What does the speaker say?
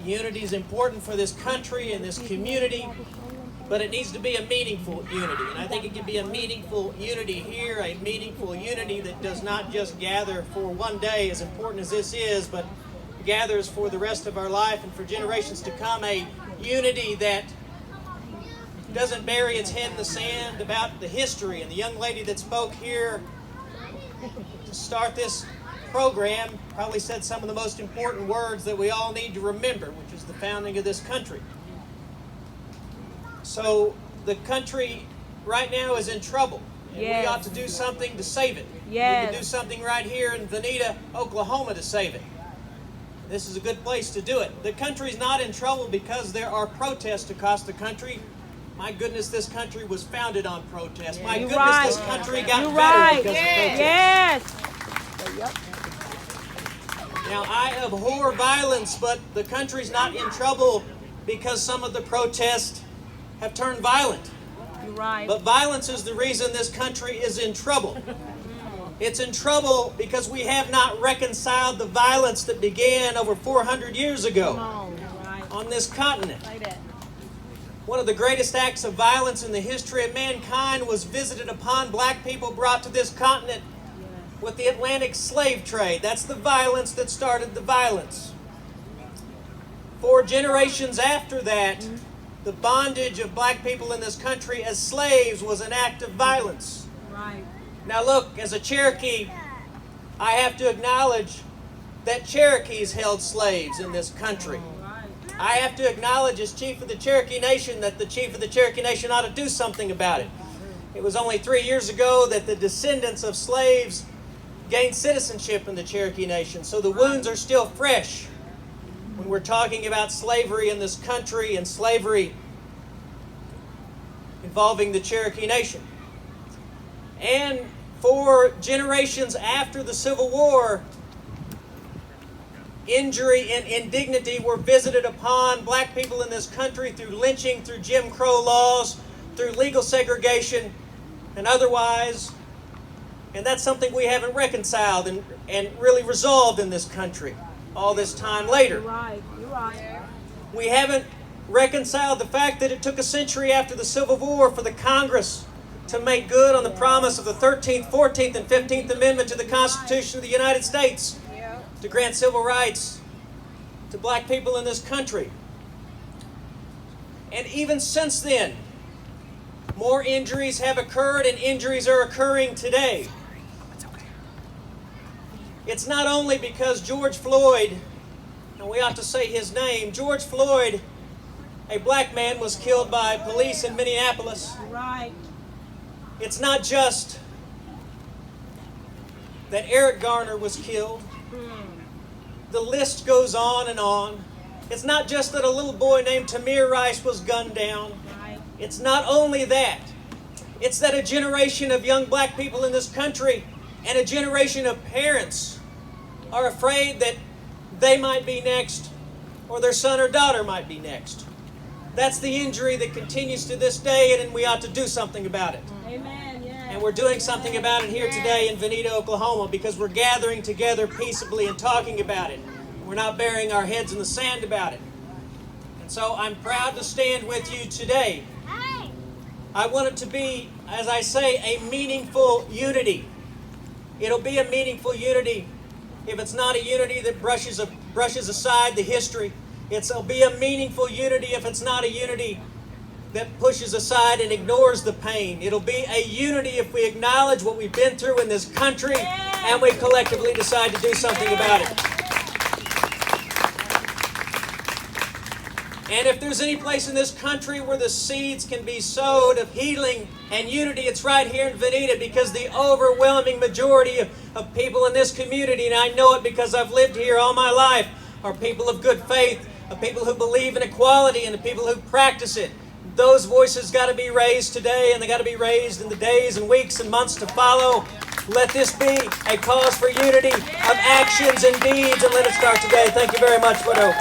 Unity is important for this country and this community, but it needs to be a meaningful unity. And I think it can be a meaningful unity here, a meaningful unity that does not just gather for one day, as important as this is, but gathers for the rest of our life and for generations to come, a unity that doesn't bury its head in the sand about the history. And the young lady that spoke here to start this program probably said some of the most important words that we all need to remember, which is the founding of this country. So the country right now is in trouble, and we ought to do something to save it. We can do something right here in Vinita, Oklahoma to save it. This is a good place to do it. The country's not in trouble because there are protests across the country. My goodness, this country was founded on protest. My goodness, this country got better because of protest. Now, I abhor violence, but the country's not in trouble because some of the protests have turned violent. But violence is the reason this country is in trouble. It's in trouble because we have not reconciled the violence that began over 400 years ago on this continent. One of the greatest acts of violence in the history of mankind was visited upon black people brought to this continent with the Atlantic slave trade. That's the violence that started the violence. 4 generations after that, the bondage of black people in this country as slaves was an act of violence. Now look, as a Cherokee, I have to acknowledge that Cherokees held slaves in this country. I have to acknowledge as Chief of the Cherokee Nation that the Chief of the Cherokee Nation ought to do something about it. It was only 3 years ago that the descendants of slaves gained citizenship in the Cherokee Nation, so the wounds are still fresh when we're talking about slavery in this country and slavery involving the Cherokee Nation. And for generations after the Civil War, injury and indignity were visited upon black people in this country through lynching, through Jim Crow laws, through legal segregation, and otherwise. And that's something we haven't reconciled and really resolved in this country all this time later. You're right. We haven't reconciled the fact that it took a century after the Civil War for the Congress to make good on the promise of the 13th, 14th, and 15th Amendment to the Constitution of the United States to grant civil rights to black people in this country. And even since then, more injuries have occurred and injuries are occurring today. It's not only because George Floyd, and we ought to say his name, George Floyd, a black man, was killed by police in Minneapolis. It's not just that Eric Garner was killed. The list goes on and on. It's not just that a little boy named Tamir Rice was gunned down. It's not only that. It's that a generation of young black people in this country and a generation of parents are afraid that they might be next or their son or daughter might be next. That's the injury that continues to this day, and we ought to do something about it. Amen. Yeah. And we're doing something about it here today in Vinita, Oklahoma, because we're gathering together peaceably and talking about it. We're not burying our heads in the sand about it. And so I'm proud to stand with you today. I want it to be, as I say, a meaningful unity. It'll be a meaningful unity if it's not a unity that brushes aside the history. It'll be a meaningful unity if it's not a unity that pushes aside and ignores the pain. It'll be a unity if we acknowledge what we've been through in this country and we collectively decide to do something about it. And if there's any place in this country where the seeds can be sowed of healing and unity, it's right here in Vinita, because the overwhelming majority of people in this community, and I know it because I've lived here all my life, are people of good faith, of people who believe in equality and the people who practice it. Those voices got to be raised today, and they got to be raised in the days and weeks and months to follow. Let this be a cause for unity of actions and deeds, and let it start today. Thank you very much, Widow.